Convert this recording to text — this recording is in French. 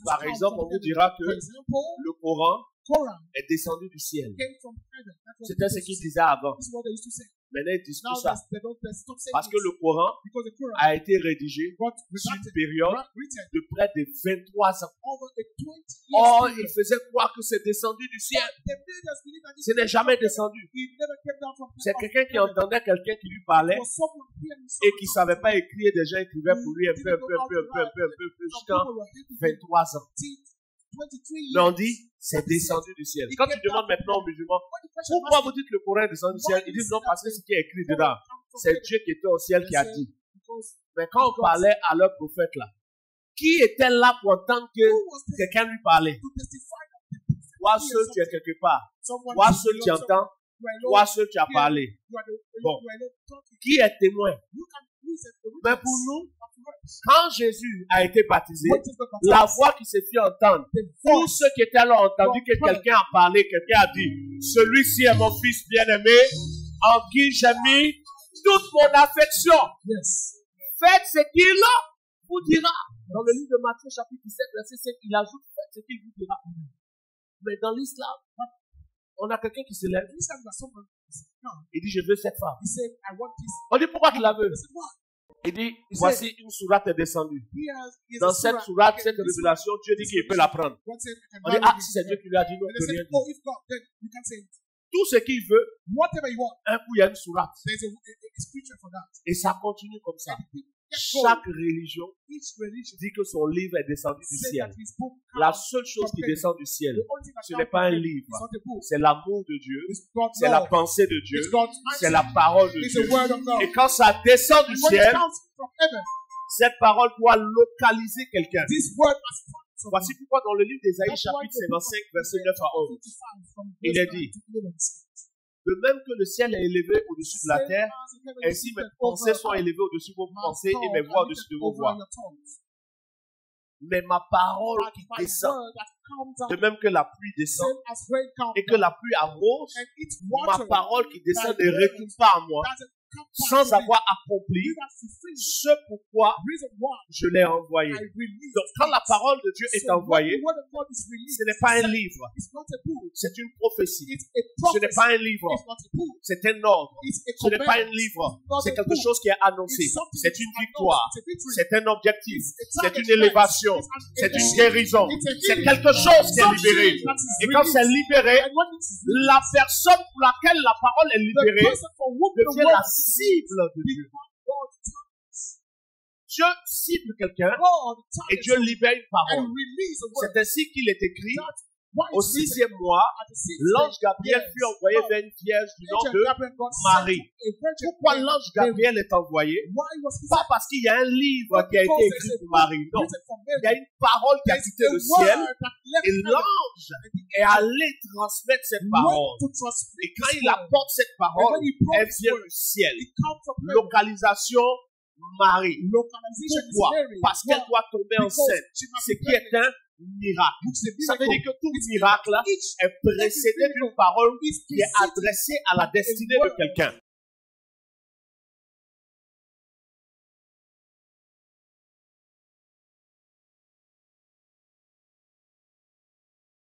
Par exemple, on vous dira que le Coran est descendu du ciel. C'était ce qu'ils disaient avant. Maintenant, ils disent tout ça. Parce que le Coran a été rédigé sur une période de près de 23 ans. Or, ils faisaient croire que c'est descendu du ciel. Ce n'est jamais descendu. C'est quelqu'un qui entendait quelqu'un qui lui parlait et qui ne savait pas écrire. Des gens écrivaient pour lui un peu, jusqu'à 23 ans. Mais on dit, c'est descendu du ciel. Quand tu demandes maintenant aux musulmans, pourquoi vous dites que le Coran est descendu du ciel? Ils disent non, parce que ce qui est écrit dedans, c'est Dieu qui était au ciel qui a dit. Mais quand on parlait à leur prophète là, qui était là pour entendre que quelqu'un lui parlait? Toi seul tu es quelque part. Toi seul tu entends. Toi seul tu as parlé. Bon. Qui est témoin? Mais pour nous, quand Jésus a été baptisé, la voix qui s'est fait entendre, tous ceux qui étaient là ont entendu que quelqu'un a parlé, quelqu'un a dit, celui-ci est mon fils bien-aimé, en qui j'ai mis toute mon affection. Faites ce qu'il vous dira. Dans le livre de Matthieu, chapitre 17, verset 7, il ajoute, faites ce qu'il vous dira. Mais dans l'islam, on a quelqu'un qui se lève. Il dit, je veux cette femme. On dit, pourquoi tu la veux? Il dit, voici une sourate est descendue. Dans cette sourate, cette révélation, Dieu dit qu'il peut la prendre. On dit, ah, si c'est Dieu qui lui a dit, non, il peut rien dire. Tout ce qu'il veut, un coup il y a une sourate. Et ça continue comme ça. Chaque religion dit que son livre est descendu du ciel. La seule chose qui descend du ciel, ce n'est pas un livre, c'est l'amour de Dieu, c'est la pensée de Dieu, c'est la parole de Dieu. Et quand ça descend du ciel, cette parole doit localiser quelqu'un. Voici pourquoi dans le livre d'Ésaïe, chapitre 55, verset 9 à 11, il est dit, de même que le ciel est élevé au-dessus de la terre, ainsi mes pensées sont élevées au-dessus de vos pensées et mes voix au-dessus de vos voix. Mais ma parole qui descend, de même que la pluie descend et que la pluie arrose, ma parole qui descend ne retourne pas à moi sans avoir accompli ce pourquoi je l'ai envoyé. Donc quand la parole de Dieu est envoyée, ce n'est pas un livre, c'est une prophétie. Ce n'est pas un livre, c'est un ordre. Ce n'est pas un livre, c'est quelque chose qui est annoncé. C'est une victoire, c'est un objectif, c'est une élévation, c'est une guérison, c'est quelque chose qui est libéré. Et quand c'est libéré, la personne pour laquelle la parole est libérée devient la cible de Dieu. Dieu cible quelqu'un et Dieu libère une parole. C'est ainsi qu'il est écrit. Au 6e mois, l'ange Gabriel fut envoyé vers une vierge du nom de Marie. Pourquoi l'ange Gabriel est envoyé? Pas parce qu'il y a un livre qui a été écrit pour Marie, non. Il y a une parole qui a quitté le ciel et l'ange est allé transmettre cette parole. Et quand il apporte cette parole, elle vient du ciel. Localisation Marie. Pourquoi? Parce qu'elle doit tomber enceinte. Ce qui est un miracle. Ça veut dire que tout miracle est précédé d'une parole qui est adressée à la destinée de quelqu'un.